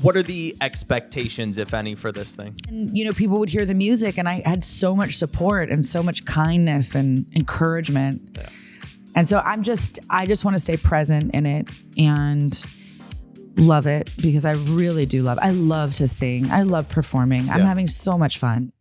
What are the expectations, if any, for this thing? And, people would hear the music and I had so much support and so much kindness and encouragement. Yeah. And so I just want to stay present in it and love it because I really do I love to sing. I love performing. I'm having so much fun.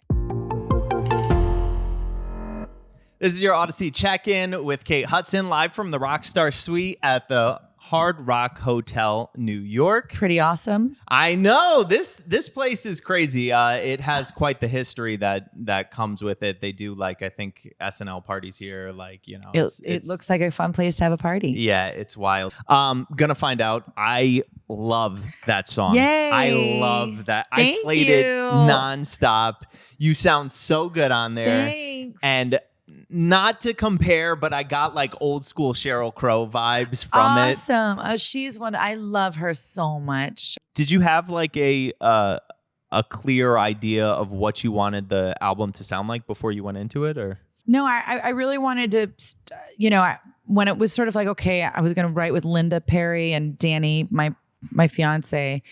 This is your Audacy check-in with Kate Hudson, live from the Rockstar Suite at the Hard Rock Hotel, New York. Pretty awesome. I know this place is crazy. It has quite the history that comes with it. They do I think SNL parties here. It looks like a fun place to have a party. Yeah, it's wild. Gonna find out. I love that song. Yay. I love that. Thank I played you. it nonstop. You sound so good on there. Thanks. And not to compare, but I got old school Sheryl Crow vibes from it. Awesome. Oh, she's one. I love her so much. Did you have a clear idea of what you wanted the album to sound like before you went into it, or? No, I really wanted to, when it was sort of okay, I was going to write with Linda Perry and Danny, my fiance.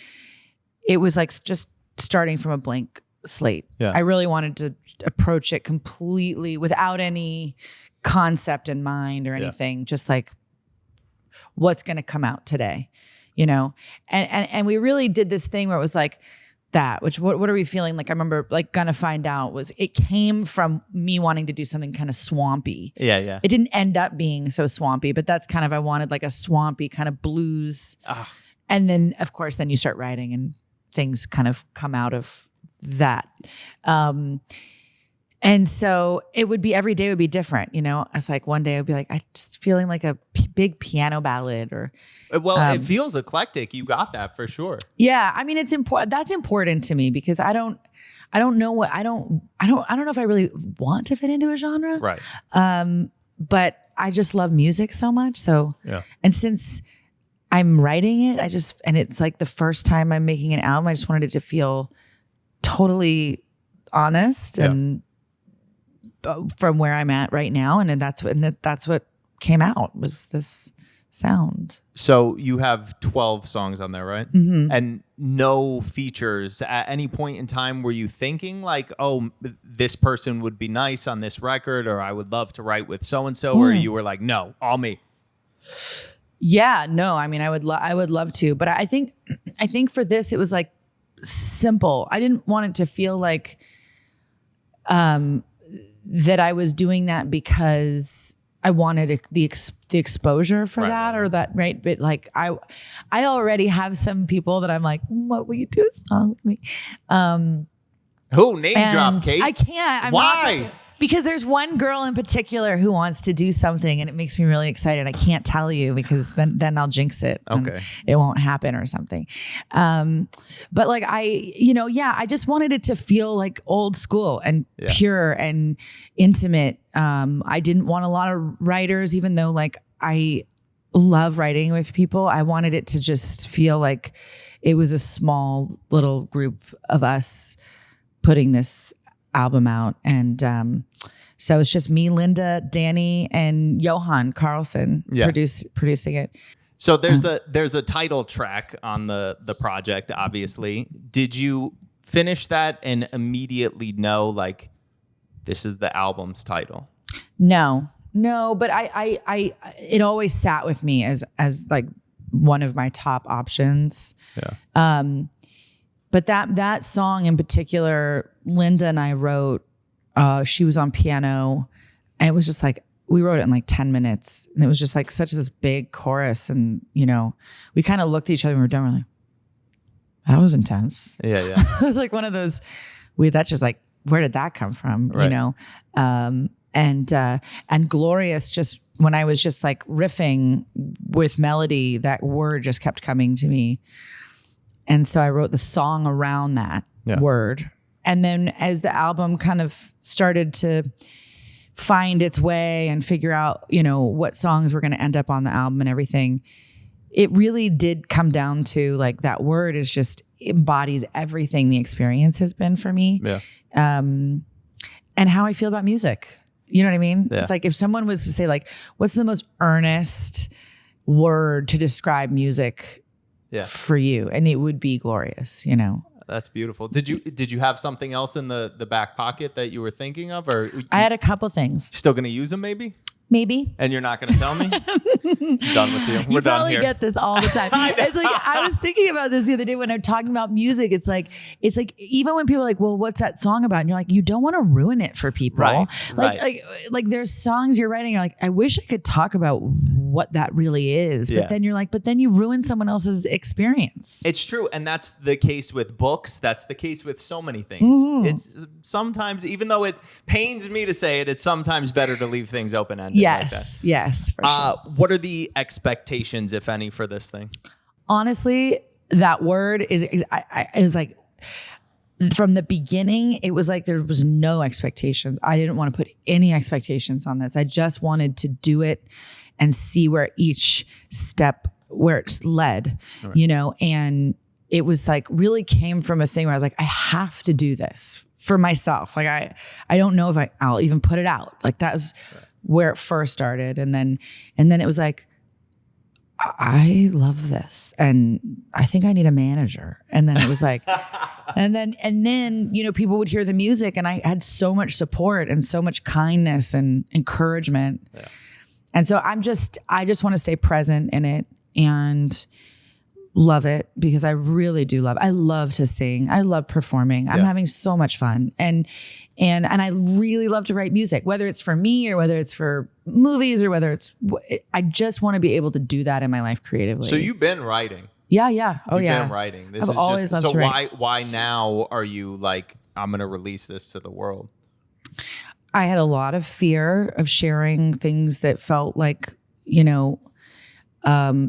It was just starting from a blank slate. Yeah. I really wanted to approach it completely without any concept in mind or anything, just what's going to come out today, and we really did this thing where it was what are we feeling? I remember Gonna Find Out it came from me wanting to do something kind of swampy. Yeah. It didn't end up being so swampy, but that's kind of, I wanted a swampy kind of blues. And then of course, then you start writing and things kind of come out of that. And so it would be, every day would be different. It's one day I'd be I just feeling a big piano ballad or. Well, it feels eclectic. You got that for sure. Yeah. I mean, it's important. That's important to me because I don't know if I really want to fit into a genre. Right. But I just love music so much. So, and since I'm writing it, and it's the first time I'm making an album, I just wanted it to feel totally honest and from where I'm at right now. And that's what came out was this sound. So you have 12 songs on there, right? Mm-hmm. And no features. At any point in time, were you thinking oh, this person would be nice on this record, or I would love to write with so-and-so, or you were no, all me? Yeah, no, I mean, I would love to, but I think for this, it was simple. I didn't want it to feel that I was doing that because I wanted the exposure for that or that, right? But I already have some people that I'm what will you do a song with me? Who? Name drop, Kate? I can't. Why? Because there's one girl in particular who wants to do something and it makes me really excited. I can't tell you because then I'll jinx it. Okay. It won't happen or something. But I just wanted it to feel old school and pure and intimate. I didn't want a lot of writers, even though I love writing with people. I wanted it to just feel it was a small little group of us putting this album out. And so it's just me, Linda, Danny, and Johan Carlson producing it. So there's a title track on the project, obviously. Did you finish that and immediately know this is the album's title? No, but I it always sat with me as one of my top options. Yeah. But that song in particular, Linda and I wrote, she was on piano, and it was just we wrote it in 10 minutes, and it was just such this big chorus, and we kind of looked at each other and we were done. We're that was intense. Yeah. It was one of those, that's just where did that come from? Right. And glorious, just when I was just riffing with melody, that word just kept coming to me. And so I wrote the song around that word. And then as the album kind of started to find its way and figure out, what songs were going to end up on the album and everything, it really did come down to that word is just embodies everything the experience has been for me. Yeah. And how I feel about music. You know what I mean? Yeah. It's if someone was to say what's the most earnest word to describe music? for you, and it would be glorious, you know. That's beautiful. Did you have something else in the back pocket that you were thinking of, or I had a couple things. Still going to use them, maybe? Maybe. And you're not going to tell me? Done with you. We're You done probably here. get this all the time. It's like, I was thinking about this the other day when I'm talking about music. It's like even when people are like, well, what's that song about? And you're like, you don't want to ruin it for people. Right. Like there's songs you're writing. You're like, I wish I could talk about what that really is. But then you're like, but then you ruin someone else's experience. It's true. And that's the case with books. That's the case with so many things. Mm-hmm. It's sometimes, even though it pains me to say it, it's sometimes better to leave things open-ended. Yes. Like yes. For sure. What are the expectations, if any, for this thing? Honestly, that word is like, from the beginning, it was like there was no expectations. I didn't want to put any expectations on this. I just wanted to do it and see where each step, where it's led, you know, and it was like really came from a thing where I was like, I have to do this for myself. Like I don't know if I'll even put it out. Like that was where it first started. And then it was like, I love this. And I think I need a manager. And then it was like, and then, you know, people would hear the music and I had so much support and so much kindness and encouragement. Yeah. And so I just want to stay present in it and love it, because I really do love it. I love to sing. I love performing. I'm having so much fun. And I really love to write music, whether it's for me or whether it's for movies or whether it's, I just want to be able to do that in my life creatively. So you've been writing. Yeah. Yeah. Oh, You've yeah. been writing. This I've is always loved to write. So why now are you like, I'm going to release this to the world? I had a lot of fear of sharing things that felt like, you know,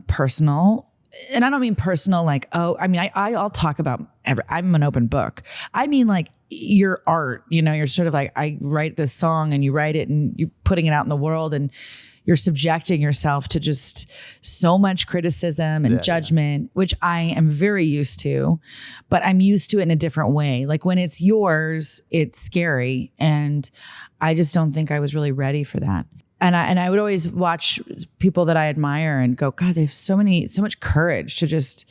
personal. And I don't mean personal, like, oh, I mean, I'll talk about I'm an open book. I mean, like your art, you know, you're sort of like, I write this song and you write it and you're putting it out in the world and you're subjecting yourself to just so much criticism and judgment, which I am very used to, but I'm used to it in a different way. Like when it's yours, it's scary. And I just don't think I was really ready for that. And I would always watch people that I admire and go, God, they have so much courage to just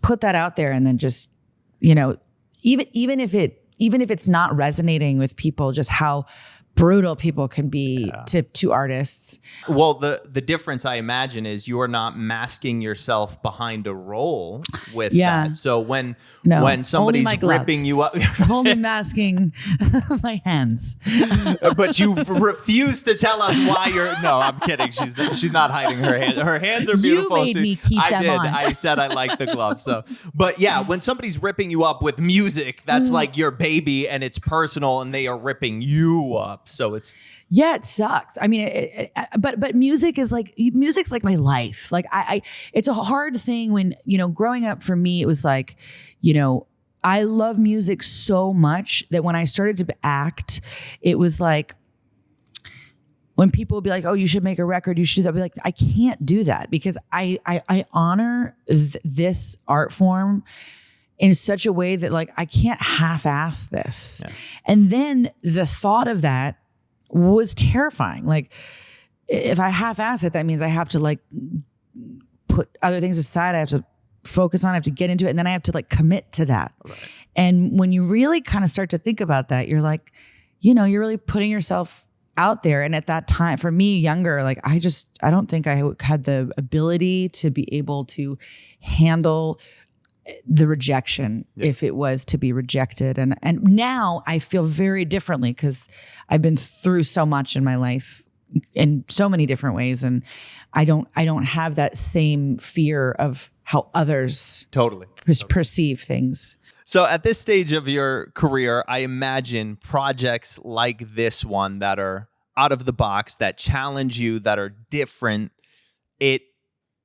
put that out there. And then just, you know, even if it's not resonating with people, just how brutal people can be to artists. Well, the difference I imagine is you're not masking yourself behind a role with that. So when somebody's ripping you up, only masking my hands. But you refuse to tell us why you're. No, I'm kidding. She's not hiding her hands. Her hands are beautiful. You made me keep them on. I said I like the gloves. So, but yeah, when somebody's ripping you up with music, that's like your baby and it's personal, and they are ripping you up. So it's it sucks. I mean, but music's like my life. Like it's a hard thing when, you know, growing up for me, it was like, you know, I love music so much that when I started to act, it was like, when people would be like, oh, you should make a record, you should do that. I'd be like, I can't do that because I honor this art form in such a way that like, I can't half-ass this. Yeah. And then the thought of that was terrifying. Like if I half-ass it, that means I have to like put other things aside. I have to focus on, I have to get into it. And then I have to like commit to that. Right. And when you really kind of start to think about that, you're like, you know, you're really putting yourself out there. And at that time, for me, younger, like I don't think I had the ability to be able to handle the rejection if it was to be rejected. And now I feel very differently because I've been through so much in my life in so many different ways. And I don't have that same fear of how others perceive things. So at this stage of your career, I imagine projects like this one that are out of the box, that challenge you, that are different, it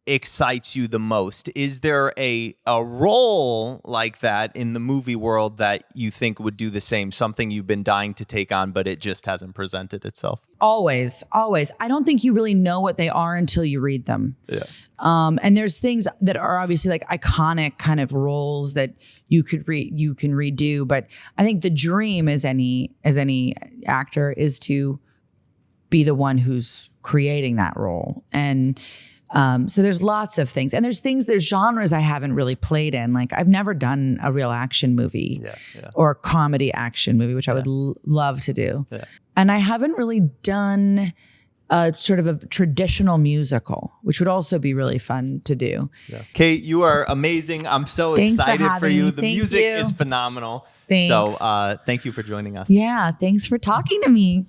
excites you the most. Is there a role like that in the movie world that you think would do the same, something you've been dying to take on, but it just hasn't presented itself? Always. I don't think you really know what they are until you read them. Yeah. And there's things that are obviously like iconic kind of roles that you can redo. But I think the dream as any actor is to be the one who's creating that role. And So there's lots of things, and there's genres I haven't really played in. Like I've never done a real action movie or a comedy action movie, which I would love to do. Yeah. And I haven't really done a sort of a traditional musical, which would also be really fun to do. Yeah. Kate, you are amazing. I'm so excited for you. The music is phenomenal. Thanks. So thank you for joining us. Yeah, thanks for talking to me.